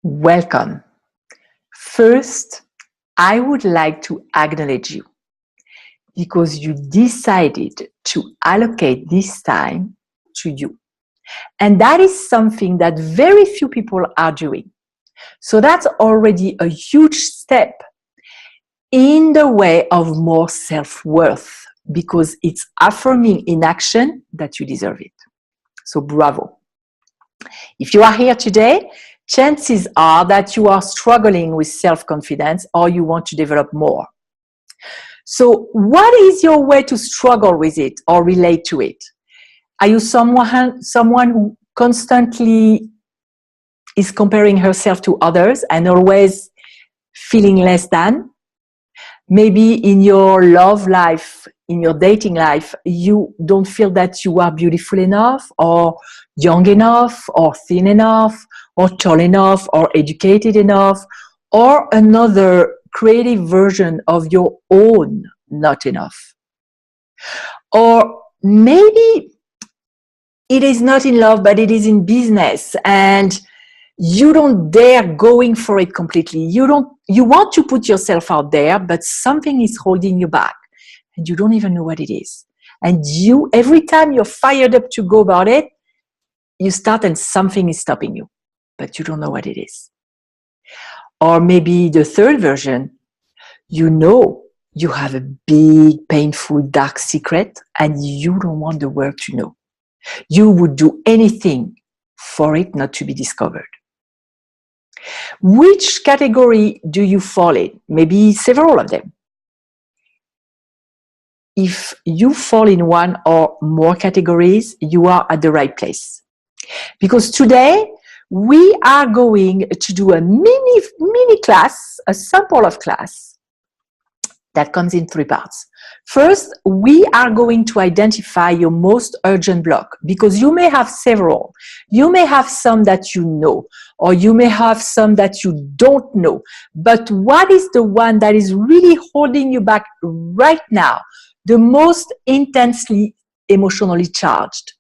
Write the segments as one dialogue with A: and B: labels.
A: Welcome. First, I would like to acknowledge you because you decided to allocate this time to you. And that is something that very few people are doing. So that's already a huge step in the way of more self-worth because it's affirming in action that you deserve it. So bravo. If you are here today, chances are that you are struggling with self-confidence or you want to develop more. So what is your way to struggle with it or relate to it? Are you someone who constantly is comparing herself to others and always feeling less than? Maybe in your love life, in your dating life, you don't feel that you are beautiful enough or young enough or thin enough or tall enough or educated enough or another creative version of your own not enough. Or maybe it is not in love, but it is in business and you don't dare going for it completely. You want to put yourself out there, but something is holding you back and you don't even know what it is. And every time you're fired up to go about it, you start and something is stopping you, but you don't know what it is. Or maybe the third version, you know you have a big, painful, dark secret and you don't want the world to know. You would do anything for it not to be discovered. Which category do you fall in? Maybe several of them. If you fall in one or more categories, you are at the right place. Because today, we are going to do a mini class, a sample of class that comes in 3 parts. First, we are going to identify your most urgent block because you may have several. You may have some that you know, or you may have some that you don't know. But what is the one that is really holding you back right now, the most intensely emotionally charged?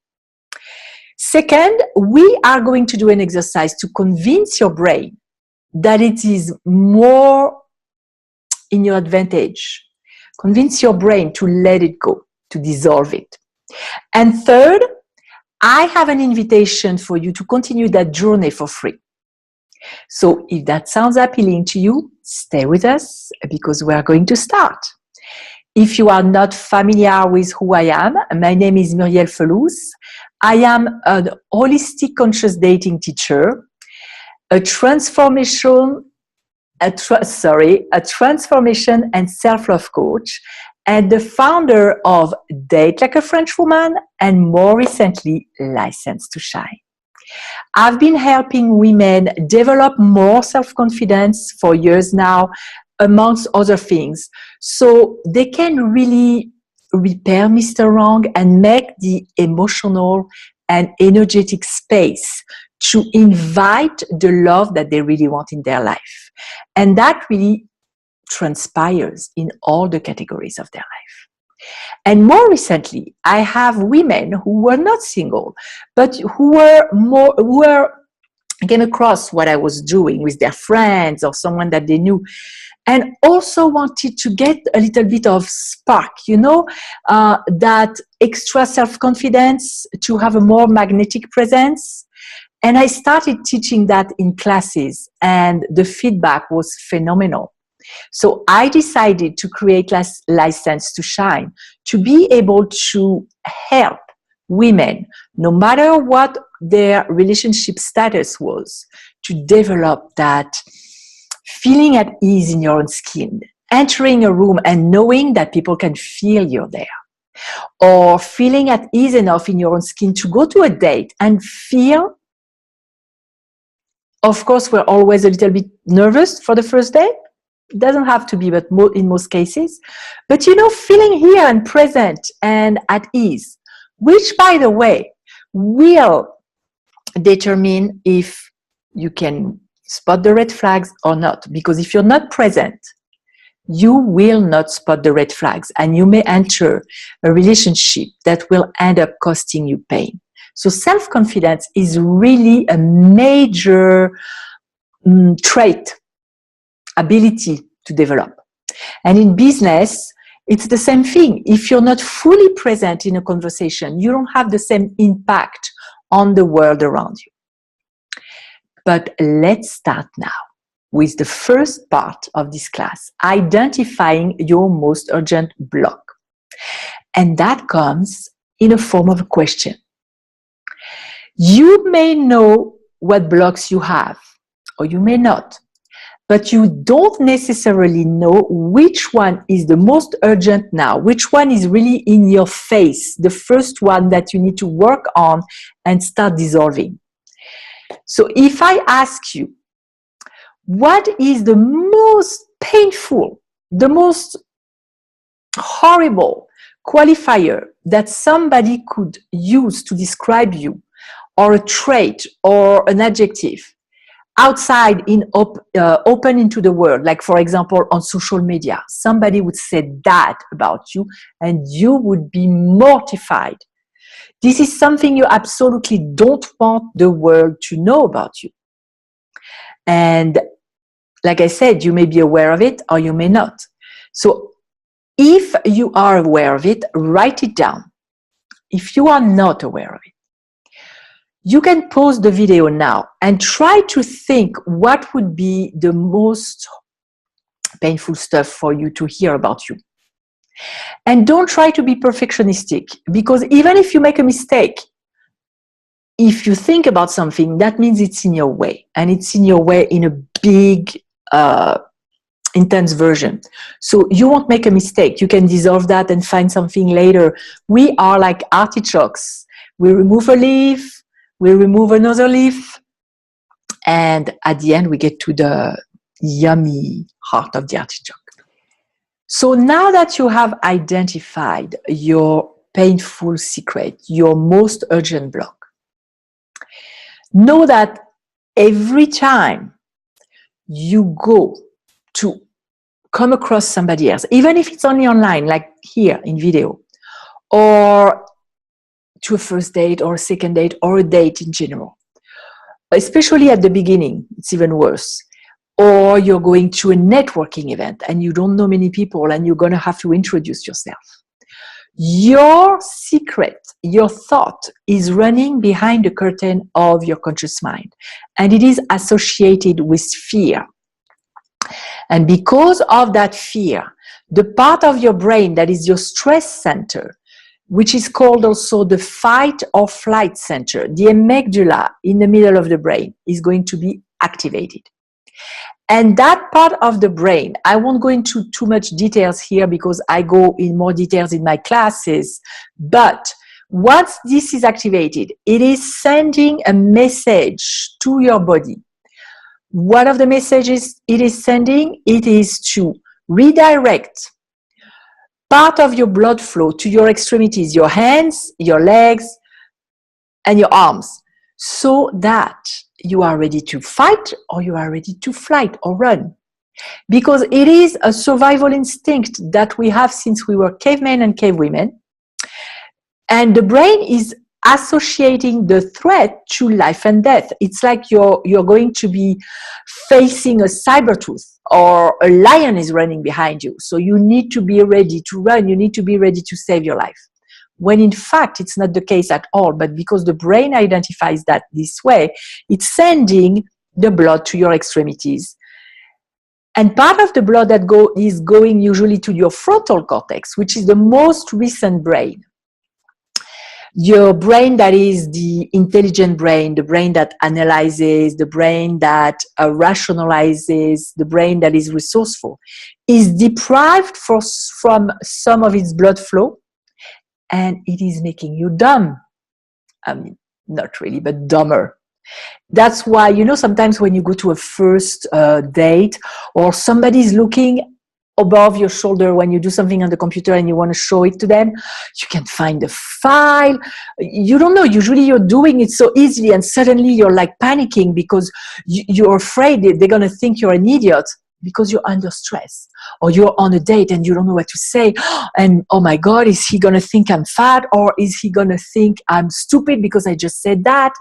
A: Second, we are going to do an exercise to convince your brain that it is more in your advantage. Convince your brain to let it go, to dissolve it. And third, I have an invitation for you to continue that journey for free. So if that sounds appealing to you, stay with us because we are going to start. If you are not familiar with who I am, my name is Muriel Felous. I am an holistic conscious dating teacher, a transformation and self-love coach, and the founder of Date Like a French Woman, and more recently, License to Shine. I've been helping women develop more self-confidence for years now, amongst other things, so they can really repair Mr. Wrong and make the emotional and energetic space to invite the love that they really want in their life. And that really transpires in all the categories of their life. And more recently, I have women who were not single, but who came across what I was doing with their friends or someone that they knew, and also wanted to get a little bit of spark, that extra self-confidence, to have a more magnetic presence. And I started teaching that in classes, and the feedback was phenomenal. So I decided to create License to Shine, to be able to help women, no matter what their relationship status was, to develop that feeling at ease in your own skin, entering a room and knowing that people can feel you're there, or feeling at ease enough in your own skin to go to a date and feel. Of course, we're always a little bit nervous for the first date. It doesn't have to be, but in most cases. But feeling here and present and at ease, which, by the way, will determine if you can spot the red flags or not. Because if you're not present, you will not spot the red flags and you may enter a relationship that will end up costing you pain. So self-confidence is really a major trait, ability to develop. And in business, it's the same thing. If you're not fully present in a conversation, you don't have the same impact on the world around you. But let's start now with the first part of this class, identifying your most urgent block. And that comes in a form of a question. You may know what blocks you have, or you may not, but you don't necessarily know which one is the most urgent now, which one is really in your face, the first one that you need to work on and start dissolving. So if I ask you, what is the most painful, the most horrible qualifier that somebody could use to describe you, or a trait or an adjective outside in open into the world, like for example on social media, somebody would say that about you and you would be mortified. This is something you absolutely don't want the world to know about you. And like I said, you may be aware of it or you may not. So if you are aware of it, write it down. If you are not aware of it, you can pause the video now and try to think what would be the most painful stuff for you to hear about you. And don't try to be perfectionistic, because even if you make a mistake, if you think about something, that means it's in your way, and it's in your way in a big, intense version. So you won't make a mistake. You can dissolve that and find something later. We are like artichokes. We remove a leaf, we remove another leaf, and at the end we get to the yummy heart of the artichoke. So now that you have identified your painful secret, your most urgent block, know that every time you go to come across somebody else, even if it's only online, like here in video, or to a first date or a second date or a date in general, especially at the beginning, it's even worse. Or you're going to a networking event and you don't know many people and you're going to have to introduce yourself. Your secret, your thought is running behind the curtain of your conscious mind, and it is associated with fear. And because of that fear, the part of your brain that is your stress center, which is called also the fight or flight center, the amygdala in the middle of the brain, is going to be activated. And that part of the brain, I won't go into too much details here because I go in more details in my classes, but once this is activated, it is sending a message to your body. One of the messages it is sending, it is to redirect part of your blood flow to your extremities, your hands, your legs, and your arms, so that you are ready to fight or you are ready to flight or run. Because it is a survival instinct that we have since we were cavemen and cavewomen. And the brain is associating the threat to life and death. It's like you're going to be facing a saber-tooth, or a lion is running behind you. So you need to be ready to run. You need to be ready to save your life. When in fact, it's not the case at all. But because the brain identifies that this way, it's sending the blood to your extremities. And part of the blood that is going usually to your frontal cortex, which is the most recent brain. Your brain that is the intelligent brain, the brain that analyzes, the brain that rationalizes, the brain that is resourceful, is deprived from some of its blood flow, and it is making you dumb. I mean, not really, but dumber. That's why, sometimes when you go to a first date, or somebody's looking above your shoulder when you do something on the computer and you want to show it to them, you can find the file. You don't know. Usually you're doing it so easily and suddenly you're like panicking because you're afraid they're going to think you're an idiot because you're under stress, or you're on a date and you don't know what to say. And oh my God, is he going to think I'm fat, or is he going to think I'm stupid because I just said that?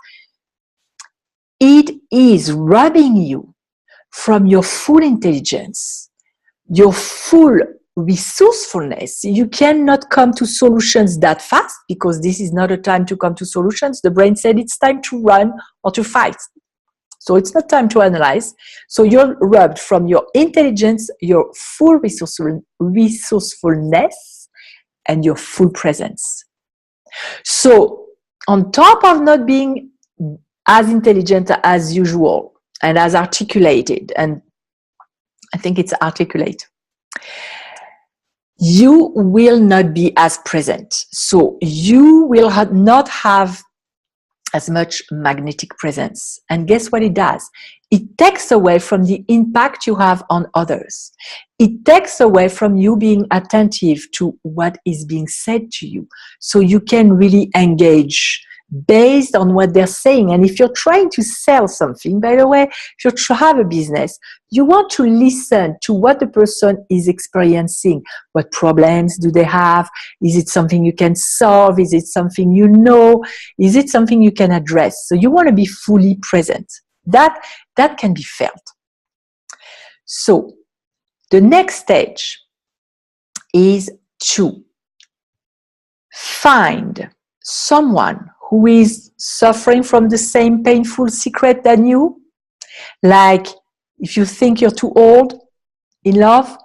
A: It is robbing you from your full intelligence, your full resourcefulness. You cannot come to solutions that fast because this is not a time to come to solutions. The brain said it's time to run or to fight. So it's not time to analyze. So you're rubbed from your intelligence, your full resourcefulness, and your full presence. So on top of not being as intelligent as usual and as articulated, and I think it's articulate, you will not be as present. So you will not have as much magnetic presence. And guess what it does? It takes away from the impact you have on others. It takes away from you being attentive to what is being said to you. So you can really engage based on what they're saying. And if you're trying to sell something, by the way, if you have a business, you want to listen to what the person is experiencing. What problems do they have? Is it something you can solve? Is it something you know? Is it something you can address? So you want to be fully present. That can be felt. So the next stage is to find someone who is suffering from the same painful secret than you. Like if you think you're too old in love,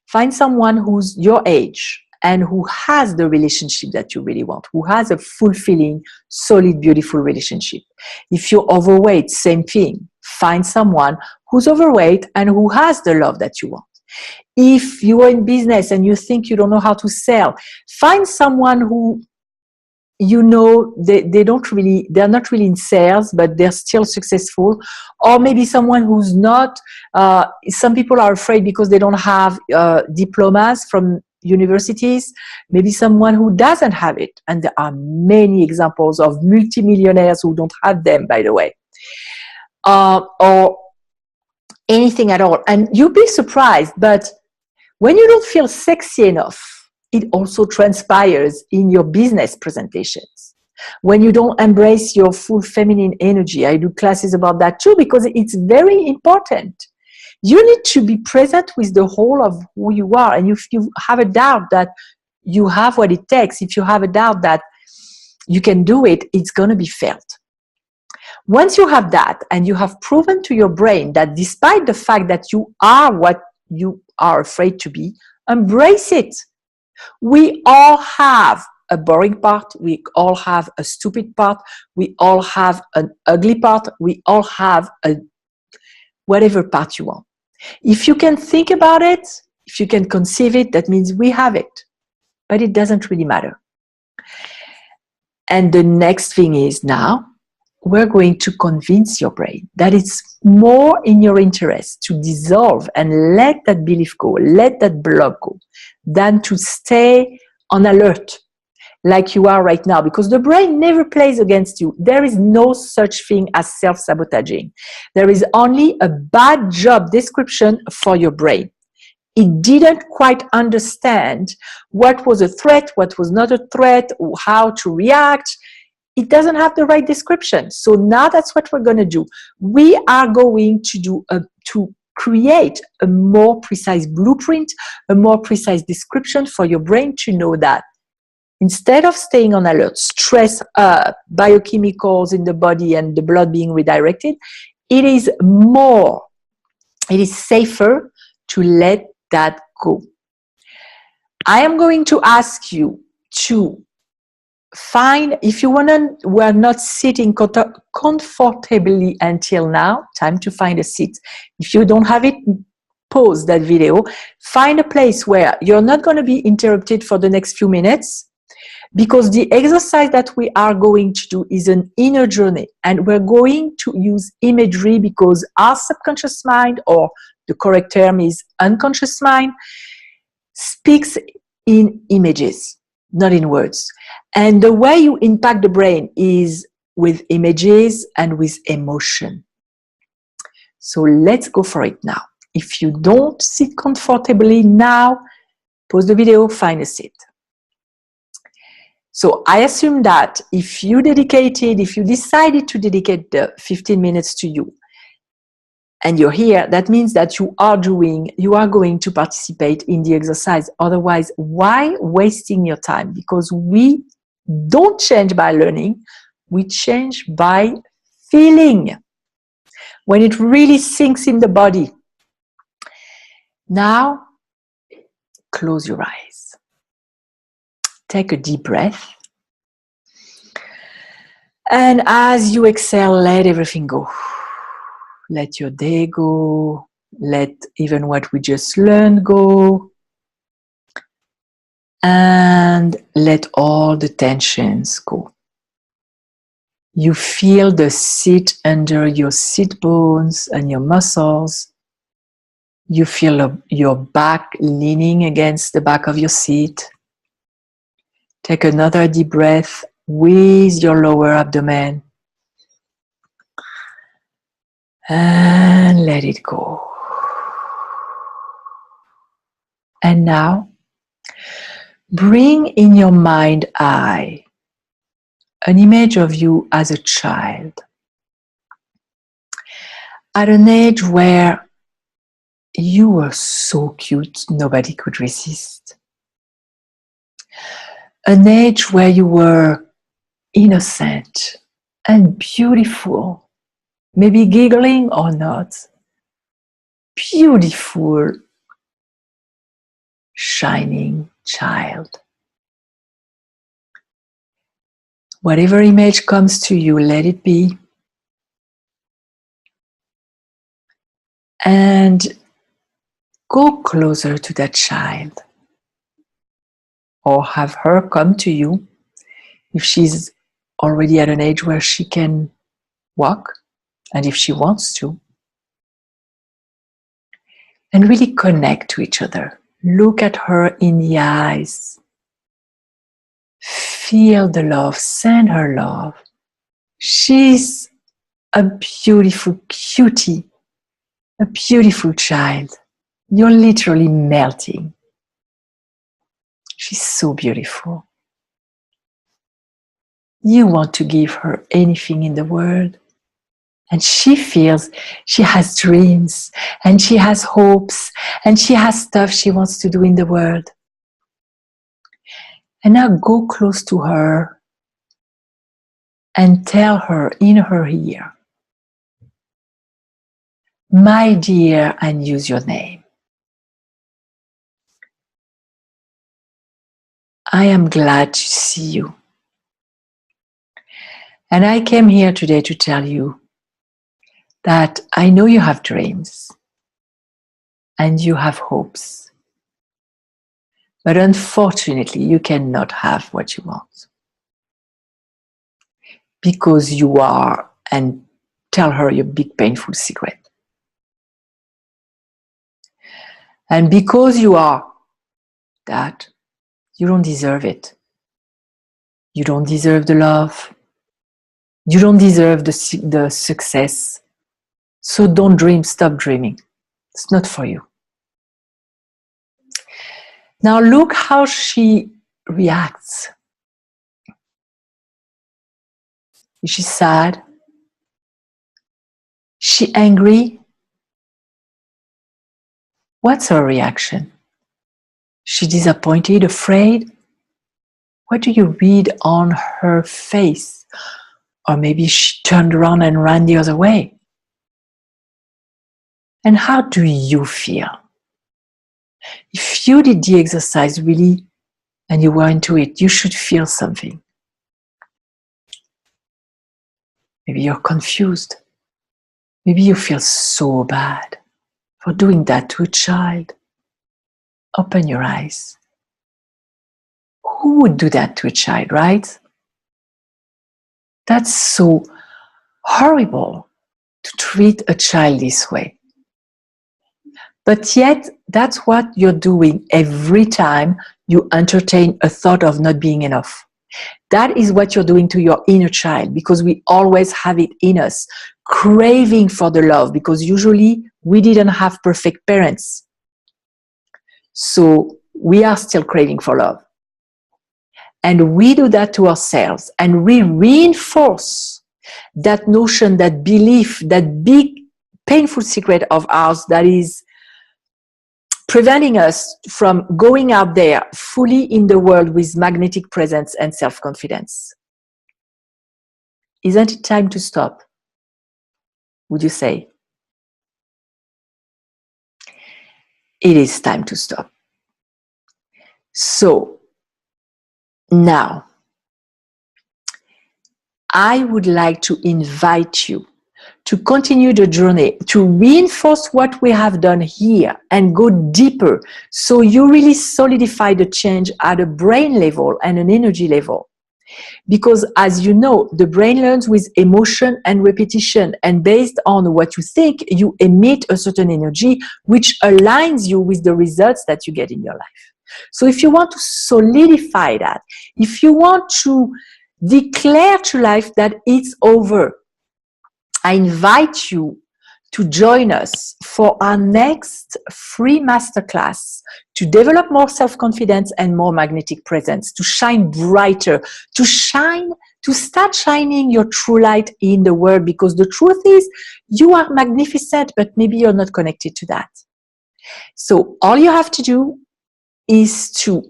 A: find someone who's your age and who has the relationship that you really want, who has a fulfilling, solid, beautiful relationship. If you're overweight, same thing. Find someone who's overweight and who has the love that you want. If you are in business and you think you don't know how to sell, find someone who you know they're not really in sales, but they're still successful. Or maybe someone who's not, some people are afraid because they don't have diplomas from universities. Maybe someone who doesn't have it. And there are many examples of multimillionaires who don't have them, by the way. Or anything at all. And you'll be surprised, but when you don't feel sexy enough, it also transpires in your business presentations. When you don't embrace your full feminine energy, I do classes about that too, because it's very important. You need to be present with the whole of who you are. And if you have a doubt that you have what it takes, if you have a doubt that you can do it, it's going to be felt. Once you have that and you have proven to your brain that despite the fact that you are what you are afraid to be, embrace it. We all have a boring part. We all have a stupid part. We all have an ugly part. We all have a whatever part you want. If you can think about it, if you can conceive it, that means we have it. But it doesn't really matter. And the next thing is now, we're going to convince your brain that it's more in your interest to dissolve and let that belief go, let that block go, than to stay on alert like you are right now, because the brain never plays against you. There is no such thing as self-sabotaging. There is only a bad job description for your brain. It didn't quite understand what was a threat, what was not a threat, or how to react. It doesn't have the right description. So now that's what we're going to do. We are going to create a more precise blueprint, a more precise description for your brain to know that instead of staying on alert, stress, biochemicals in the body and the blood being redirected, it is safer to let that go. I am going to ask you to find, if you were not sitting comfortably until now, time to find a seat. If you don't have it, pause that video. Find a place where you're not going to be interrupted for the next few minutes, because the exercise that we are going to do is an inner journey, and we're going to use imagery because our subconscious mind, or the correct term is unconscious mind, speaks in images, not in words. And the way you impact the brain is with images and with emotion. So let's go for it now. If you don't sit comfortably now, pause the video, find a seat. So I assume that if you decided to dedicate the 15 minutes to you, and you're here, that means that you are going to participate in the exercise. Otherwise, why wasting your time? Because we don't change by learning, we change by feeling. When it really sinks in the body. Now, close your eyes. Take a deep breath. And as you exhale, let everything go. Let your day go. Let even what we just learned go. And let all the tensions go. You feel the seat under your seat bones and your muscles. You feel your back leaning against the back of your seat. Take another deep breath with your lower abdomen. And let it go. And now, bring in your mind eye an image of you as a child. At an age where you were so cute, nobody could resist. An age where you were innocent and beautiful, maybe giggling or not. Beautiful, shining child. Whatever image comes to you, let it be. And go closer to that child. Or have her come to you if she's already at an age where she can walk, and if she wants to. And really connect to each other. Look at her in the eyes. Feel the love, send her love. She's a beautiful cutie, a beautiful child. You're literally melting. She's so beautiful. You want to give her anything in the world. And she feels she has dreams, and she has hopes, and she has stuff she wants to do in the world. And now go close to her and tell her in her ear, my dear, and use your name. I am glad to see you. And I came here today to tell you that I know you have dreams and you have hopes. But unfortunately, you cannot have what you want. Because you are, and tell her your big painful secret. And because you are that, you don't deserve it. You don't deserve the love. You don't deserve the success. So don't dream, stop dreaming. It's not for you. Now look how she reacts. Is she sad? Is she angry? What's her reaction? Is she disappointed, afraid? What do you read on her face? Or maybe she turned around and ran the other way. And how do you feel? If you did the exercise really and you were into it, you should feel something. Maybe you're confused. Maybe you feel so bad for doing that to a child. Open your eyes. Who would do that to a child, right? That's so horrible to treat a child this way. But yet, that's what you're doing every time you entertain a thought of not being enough. That is what you're doing to your inner child, because we always have it in us, craving for the love, because usually we didn't have perfect parents. So we are still craving for love. And we do that to ourselves, and we reinforce that notion, that belief, that big painful secret of ours that is preventing us from going out there fully in the world with magnetic presence and self-confidence. Isn't it time to stop? Would you say? It is time to stop. So now, I would like to invite you to continue the journey, to reinforce what we have done here and go deeper, so you really solidify the change at a brain level and an energy level. Because as you know, the brain learns with emotion and repetition, and based on what you think, you emit a certain energy which aligns you with the results that you get in your life. So if you want to solidify that, if you want to declare to life that it's over, I invite you to join us for our next free masterclass to develop more self-confidence and more magnetic presence, to shine brighter, to start shining your true light in the world, because the truth is you are magnificent, but maybe you're not connected to that. So all you have to do is to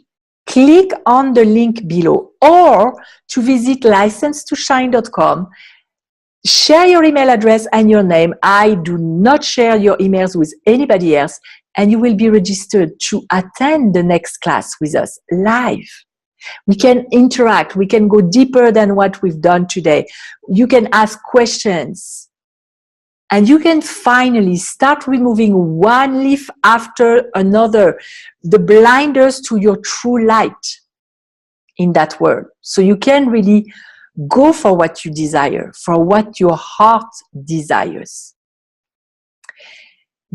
A: click on the link below or to visit licensetosshine.com. Share your email address and your name. I do not share your emails with anybody else, and you will be registered to attend the next class with us live. We can interact. We can go deeper than what we've done today. You can ask questions, and you can finally start removing one leaf after another, the blinders to your true light in that world. So you can really go for what you desire, for what your heart desires.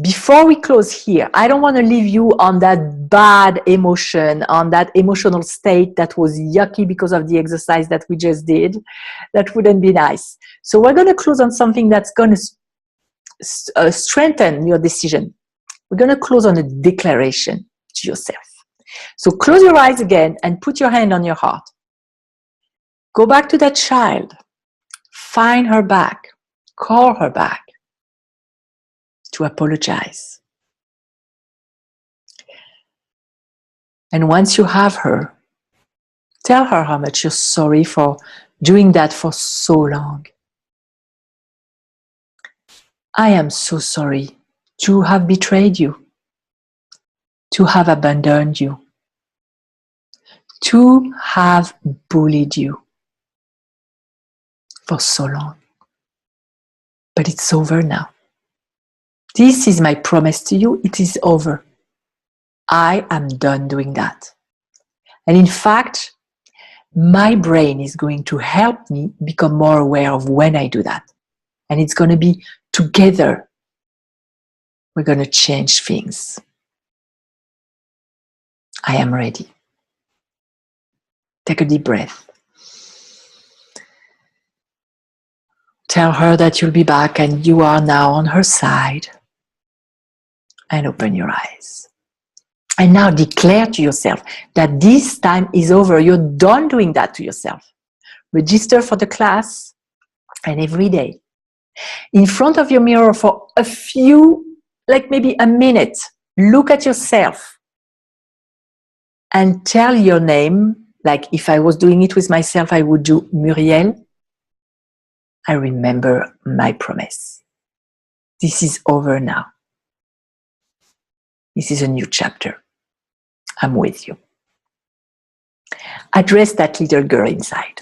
A: Before we close here, I don't want to leave you on that bad emotion, on that emotional state that was yucky because of the exercise that we just did. That wouldn't be nice. So we're going to close on something that's going to strengthen your decision. We're going to close on a declaration to yourself. So close your eyes again and put your hand on your heart. Go back to that child. Find her back. Call her back to apologize. And once you have her, tell her how much you're sorry for doing that for so long. I am so sorry to have betrayed you, to have abandoned you, to have bullied you for so long. But it's over now. This is my promise to you. It is over. I am done doing that. And in fact, my brain is going to help me become more aware of when I do that. And it's going to be together. We're going to change things. I am ready. Take a deep breath. Tell her that you'll be back and you are now on her side. And open your eyes. And now declare to yourself that this time is over. You're done doing that to yourself. Register for the class, and every day, in front of your mirror for a few, like maybe a minute, look at yourself and tell your name. Like if I was doing it with myself, I would do Muriel. I remember my promise. This is over now. This is a new chapter. I'm with you. Address that little girl inside.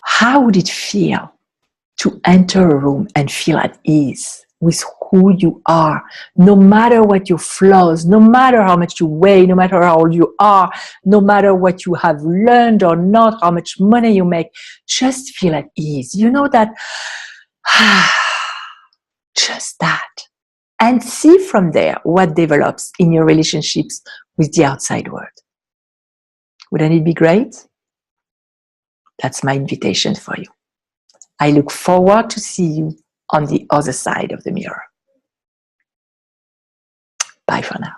A: How would it feel to enter a room and feel at ease with who you are, no matter what your flaws, no matter how much you weigh, no matter how old you are, no matter what you have learned or not, how much money you make, just feel at ease. You know that, just that. And see from there what develops in your relationships with the outside world. Wouldn't it be great? That's my invitation for you. I look forward to see you on the other side of the mirror. Bye for now.